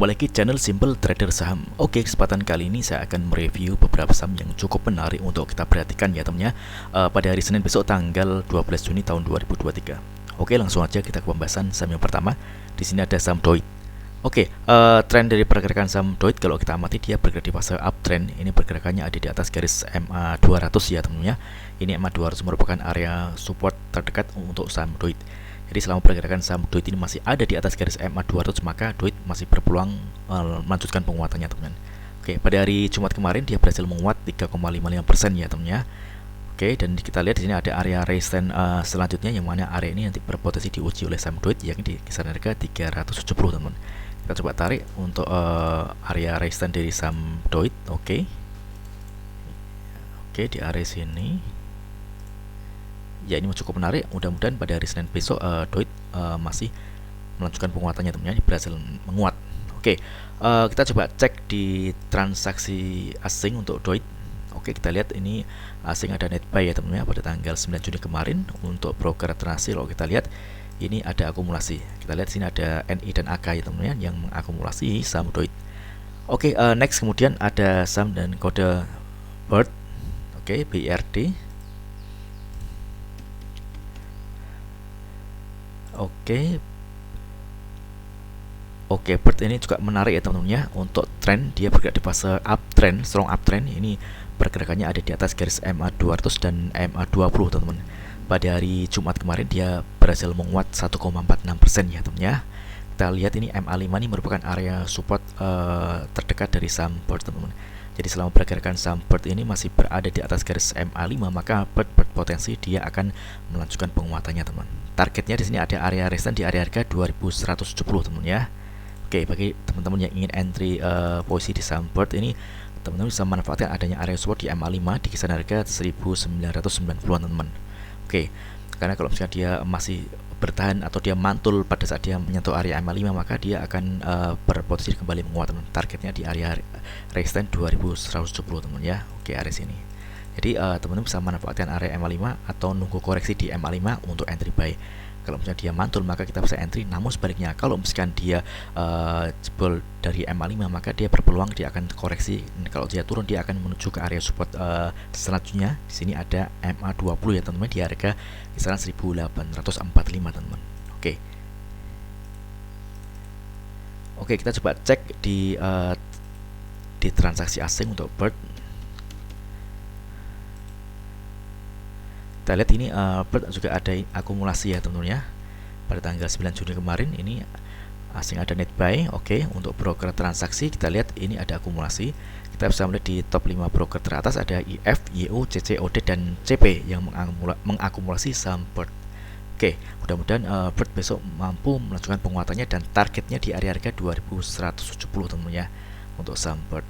kembali lagi channel Simple Trader Saham. Oke, kesempatan kali ini saya akan mereview beberapa saham yang cukup menarik untuk kita perhatikan ya teman-teman pada hari Senin besok tanggal 12 Juni tahun 2023. Oke, langsung aja kita ke pembahasan saham yang pertama. Di sini ada saham DOIT. Oke, tren dari pergerakan saham DOIT kalau kita amati dia bergerak di fase uptrend. Ini pergerakannya ada di atas garis MA 200 ya teman-teman. Ini MA 200 merupakan area support terdekat untuk saham DOIT. Jadi selama pergerakan saham DOIT ini masih ada di atas garis MA 200, maka DOIT masih berpeluang melanjutkan penguatannya teman-teman. Oke, pada hari Jumat kemarin dia berhasil menguat 3,55% ya teman-teman. Oke, dan kita lihat di sini ada area resistance selanjutnya, yang mana area ini nanti berpotensi diuji oleh saham DOIT yakni di kisaran harga 370 teman-teman. Kita coba tarik untuk area resistance dari saham DOIT. Oke, di area sini. Ya, ini cukup menarik. Mudah-mudahan pada hari Senin besok DOIT masih melanjutkan penguatannya teman-teman, berhasil menguat. Oke, kita coba cek di transaksi asing untuk DOIT. Oke, kita lihat ini asing ada net buy ya teman-teman pada tanggal 9 Juni kemarin. Untuk broker transaksi kalau kita lihat ini ada akumulasi. Kita lihat sini ada NI dan AK ya teman-teman yang mengakumulasi saham DOIT. Oke, next kemudian ada saham dan kode BIRD. Oke, BIRD. Oke, BIRD ini juga menarik ya teman-teman ya. Untuk tren dia bergerak di fase uptrend, strong uptrend. Ini pergerakannya ada di atas garis MA 200 dan MA 20 teman-teman. Pada hari Jumat kemarin dia berhasil menguat 1,46% ya teman-teman ya. Kita lihat ini MA 5 ini merupakan area support terdekat dari saham BIRD teman-teman. Jadi selama pergerakan saham BIRD ini masih berada di atas garis MA 5, maka BIRD berpotensi dia akan melanjutkan penguatannya teman. Targetnya di sini ada area resistance di area harga 2170 teman ya. Oke, bagi teman-teman yang ingin entry posisi di saham BIRD ini, teman-teman bisa memanfaatkan adanya area support di MA 5 di kisaran harga 1990-an teman. Oke, karena kalau misalnya dia masih bertahan atau dia mantul pada saat dia menyentuh area MA 5, maka dia akan berpotensi kembali menguat teman. Targetnya di area resistance 2170 teman ya. Oke, area sini. Jadi teman-teman bisa memanfaatkan area MA 5 atau nunggu koreksi di MA 5 untuk entry buy. Kalau misalnya dia mantul maka kita bisa entry, namun sebaliknya kalau misalkan dia jebol dari MA 5 maka dia berpeluang dia akan koreksi. Kalau dia turun dia akan menuju ke area support selanjutnya. Di sini ada MA 20 ya teman-teman di harga kisaran 1845 teman-teman. Oke, kita coba cek di transaksi asing untuk BIRD. Kita lihat ini BIRD juga ada akumulasi ya teman-teman ya. Pada tanggal 9 Juni kemarin ini asing ada net buy. Oke, untuk broker transaksi kita lihat ini ada akumulasi. Kita bisa melihat di top 5 broker teratas ada IF, YO, CCOD dan CP yang mengakumulasi saham BIRD. Oke, mudah-mudahan BIRD besok mampu melanjutkan penguatannya dan targetnya di area harga 2170 teman-teman ya untuk saham BIRD.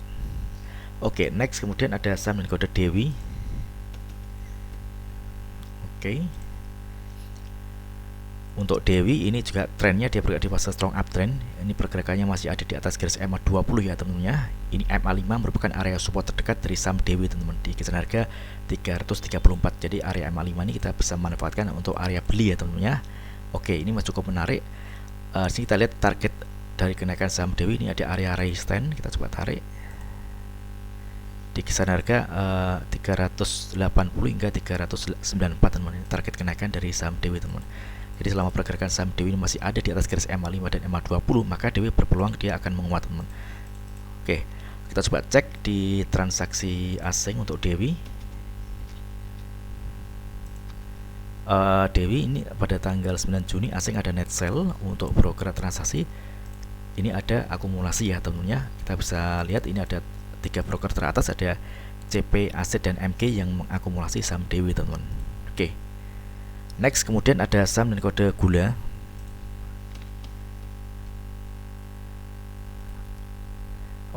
Oke, next kemudian ada saham dan kode Dewi. Oke, untuk Dewi ini juga trennya dia bergerak di fase strong uptrend. Ini pergerakannya masih ada di atas garis MA 20 ya teman-teman ya. Ini MA 5 merupakan area support terdekat dari saham Dewi teman-teman di kisaran harga 334. Jadi area MA 5 ini kita bisa manfaatkan untuk area beli ya teman-teman ya. Oke, ini masih cukup menarik. Sini kita lihat target dari kenaikan saham Dewi ini ada area resistance. Kita coba tarik di kisaran harga 380 hingga 394 teman-teman. Ini target kenaikan dari saham Dewi teman-teman. Jadi selama pergerakan saham Dewi ini masih ada di atas garis MA 5 dan MA 20, maka Dewi berpeluang dia akan menguat teman. Oke, kita coba cek di transaksi asing untuk Dewi. Dewi ini pada tanggal 9 Juni asing ada net sell. Untuk broker transaksi ini ada akumulasi ya teman-teman ya. Kita bisa lihat ini ada 3 broker teratas ada CP, Aset dan MG yang mengakumulasi saham Dewi teman-teman. Oke. Next kemudian ada saham dan kode gula.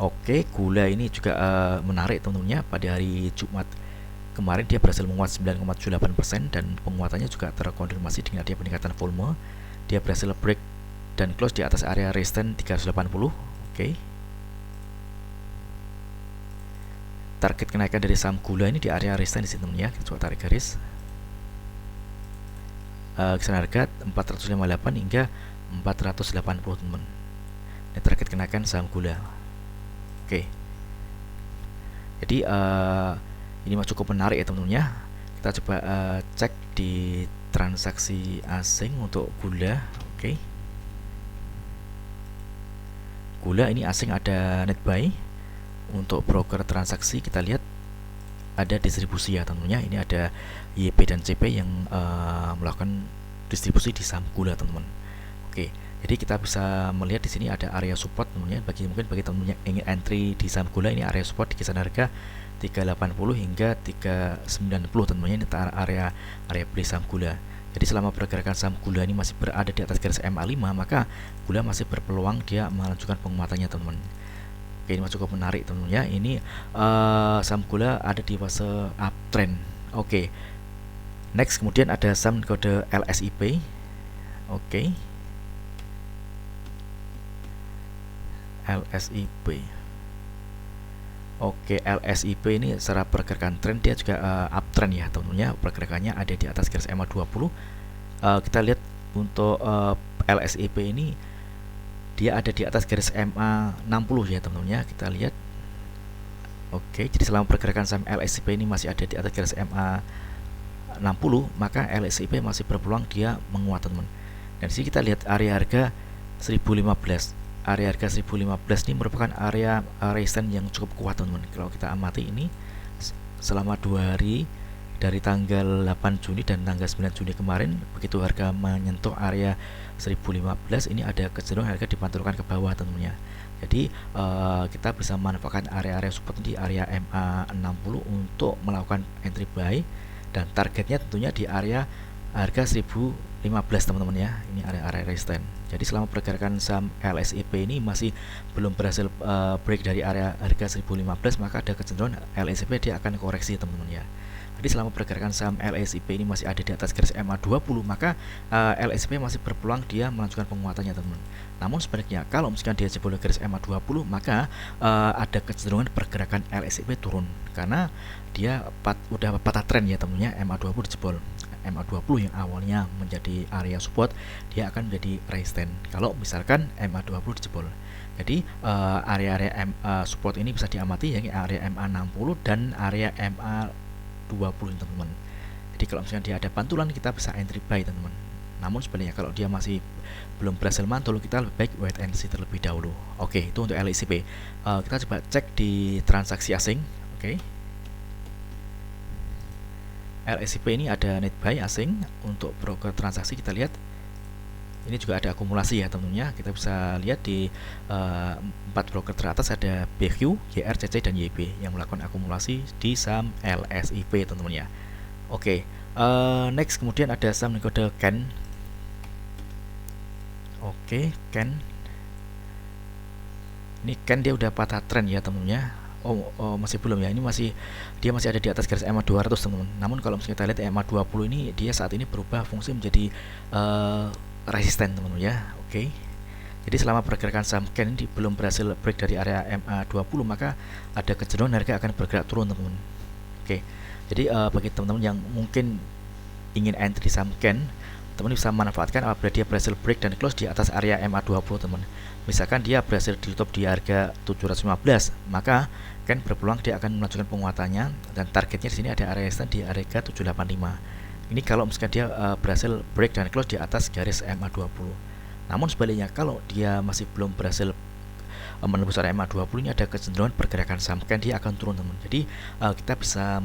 Oke, gula ini juga menarik teman-teman ya. Pada hari Jumat kemarin dia berhasil menguat 9,78% dan penguatannya juga terkonfirmasi dengan adanya peningkatan volume. Dia berhasil break dan close di atas area resistance 380. Oke. Target kenaikan dari saham gula ini di area resistance di sini teman ya. Kita coba tarik garis. Kisaran harga 458 hingga 480 teman. Ini target kenaikan saham gula. Oke. Jadi ini cukup menarik ya teman-teman ya. Kita coba cek di transaksi asing untuk gula. Oke. Gula ini asing ada net buy. Untuk broker transaksi kita lihat ada distribusi ya teman-teman ya. Ini ada YP dan CP yang melakukan distribusi di saham gula teman-teman. Oke. Jadi kita bisa melihat di sini ada area support teman-teman ya. Mungkin bagi teman-teman yang ingin entry di saham gula, ini area support di kisaran harga 380 hingga 390 teman-teman. Ini area beli saham gula. Jadi selama pergerakan saham gula ini masih berada di atas garis MA5, maka gula masih berpeluang dia melanjutkan penguatannya teman-teman. Oke, ini cukup menarik teman-teman ya. Ini saham gula ada di fase uptrend. Oke. Next kemudian ada saham kode LSIP. Oke. LSIP. Oke, LSIP ini secara pergerakan tren dia juga uptrend ya teman-teman ya. Pergerakannya ada di atas garis MA20. Kita lihat untuk LSIP ini dia ada di atas garis MA60 ya teman-teman ya. Kita lihat. Oke, jadi selama pergerakan saham LSIP ini masih ada di atas garis MA60, maka LSIP masih berpeluang dia menguat teman-teman. Dan di sini kita lihat area harga 1015. Area harga 1015 ini merupakan area resistance yang cukup kuat teman-teman. Kalau kita amati ini selama 2 hari dari tanggal 8 Juni dan tanggal 9 Juni kemarin, begitu harga menyentuh area 1015 ini ada kecenderungan harga dipantulkan ke bawah teman-teman ya. Jadi kita bisa memanfaatkan area-area support di area MA60 untuk melakukan entry buy, dan targetnya tentunya di area harga 1015 teman-teman ya. Ini area-area resistance. Jadi selama pergerakan saham LSIP ini masih belum berhasil break dari area harga 1015, maka ada kecenderungan LSIP dia akan koreksi teman-teman ya. Jadi selama pergerakan saham LSIP ini masih ada di atas garis MA20, maka LSIP masih berpeluang dia melanjutkan penguatannya teman-teman. Namun sebaliknya kalau misalkan dia jebol garis MA20, maka ada kecenderungan pergerakan LSIP turun karena dia udah patah tren ya teman-teman ya. MA20 dijebol. MA20 yang awalnya menjadi area support, dia akan menjadi resistance kalau misalkan MA20 dijebol. Jadi area-area support ini bisa diamati, yakni area MA60 dan area MA20 teman-teman. Jadi kalau misalnya dia ada pantulan, kita bisa entry buy teman-teman. Namun sebenarnya kalau dia masih belum berhasil mantul, kita lebih baik wait and see terlebih dahulu. Oke, itu untuk LSIP. Kita coba cek di transaksi asing. Oke. LSIP ini ada net buy asing. Untuk broker transaksi kita lihat ini juga ada akumulasi ya teman-teman ya. Kita bisa lihat di 4 broker teratas ada BQ, YR, CC, dan YB yang melakukan akumulasi di saham LSIP teman-teman ya. Oke, next kemudian ada saham kode CAN. Oke, CAN. Ini CAN dia udah patah tren ya teman-teman ya. Oh, masih belum ya. Ini dia masih ada di atas garis MA200 teman-teman. Namun kalau misalnya kita lihat MA20 ini dia saat ini berubah fungsi menjadi resisten teman-teman ya. Oke. Jadi selama pergerakan saham CAN ini belum berhasil break dari area MA20, maka ada kecenderungan harga akan bergerak turun teman-teman. Oke. Jadi bagi teman-teman yang mungkin ingin entry saham CAN, teman bisa memanfaatkan apabila dia berhasil break dan close di atas area MA20 teman. Misalkan dia berhasil ditutup di harga 715, maka CAN berpeluang dia akan melanjutkan penguatannya, dan targetnya di sini ada area resistance di harga 785. Ini kalau misalkan dia berhasil break dan close di atas garis MA20. Namun sebaliknya kalau dia masih belum berhasil menembus area MA20, ini ada kecenderungan pergerakan saham CAN dia akan turun teman. Jadi kita bisa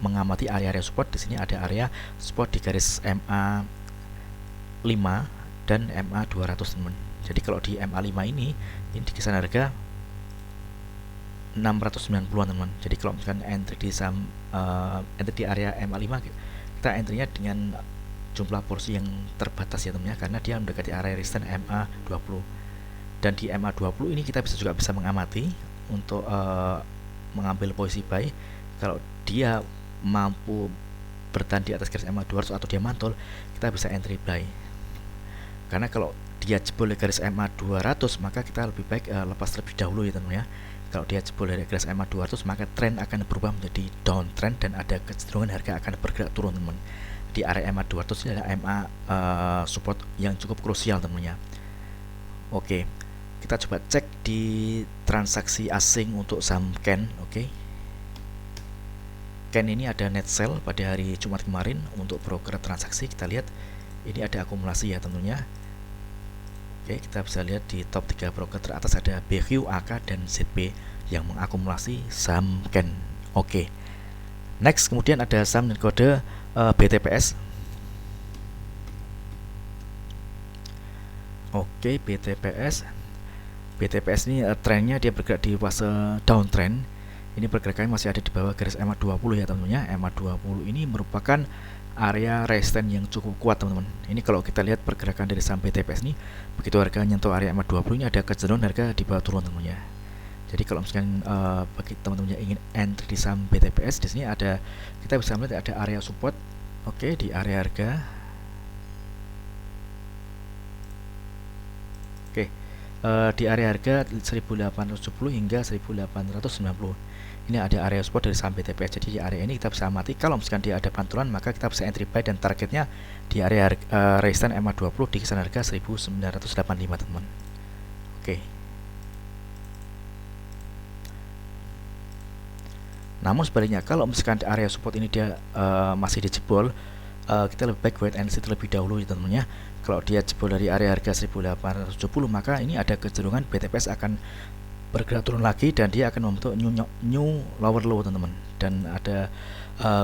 mengamati area-area support. Di sini ada area support di garis MA5 dan MA200 teman. Jadi kalau di MA5 ini di kisaran harga 690-an teman. Jadi kalau misalkan entry di saham entry di area MA5, kita entry-nya dengan jumlah porsi yang terbatas ya teman ya, karena dia mendekati area resistance MA20. Dan di MA20 ini kita juga bisa mengamati untuk mengambil posisi buy. Kalau dia mampu bertahan di atas garis MA200 atau dia mantul, kita bisa entry buy. Karena kalau dia jebol dari garis MA200, maka kita lebih baik lepas terlebih dahulu ya teman ya. Kalau dia jebol dari garis MA200, maka tren akan berubah menjadi downtrend dan ada kecenderungan harga akan bergerak turun teman. Di area MA200 ini adalah MA support yang cukup krusial teman ya. Oke, kita kita coba cek di transaksi asing untuk saham CAN. Oke. CAN ini ada net sell pada hari Jumat kemarin. Untuk broker transaksi kita lihat ini ada akumulasi ya tentunya. Oke, kita bisa lihat di top 3 broker teratas ada BQ, AK, dan ZP yang mengakumulasi saham CAN. Oke. Next, kemudian ada saham dan kode BTPS. Oke, BTPS ini trennya dia bergerak di fase downtrend. Ini pergerakannya masih ada di bawah garis EMA 20 ya tentunya. EMA 20 ini merupakan area resistance yang cukup kuat teman-teman. Ini kalau kita lihat pergerakan dari saham BTPS ini, begitu harga nyentuh area EMA 20 ini ada kecenderungan harga di bawah turun tentunya. Jadi kalau misalkan bagi teman-teman yang ingin entry di saham BTPS, di sini ada, kita bisa melihat ada area support. Oke, di area harga. Oke, di area harga 1870 hingga 1890. Ini ada area support dari saham BTPS. Jadi di area ini kita bisa amati, kalau misalkan dia ada pantulan maka kita bisa entry buy dan targetnya di area resistance EMA 20 di kisaran harga 1985 teman-teman. Oke. Namun sebaliknya, kalau misalkan area support ini dia masih dijebol, kita lebih baik wait and see terlebih dahulu ya teman-teman ya. Kalau dia jebol dari area harga 1870 maka ini ada kecenderungan BTPS akan bergerak turun lagi dan dia akan membentuk new lower low teman-teman, dan ada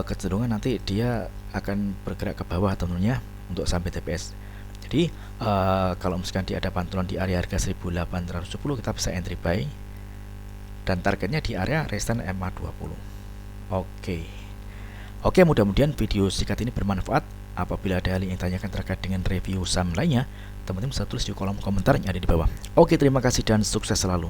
kecenderungan nanti dia akan bergerak ke bawah teman-teman ya untuk saham BTPS. Jadi kalau misalkan dia ada pantulan di area harga 1870 kita bisa entry buy dan targetnya di area resistance EMA 20. Oke, mudah-mudian video singkat ini bermanfaat. Apabila ada hal yang ditanyakan terkait dengan review saham lainnya, teman-teman bisa tulis di kolom komentar yang ada di bawah. Oke, terima kasih dan sukses selalu.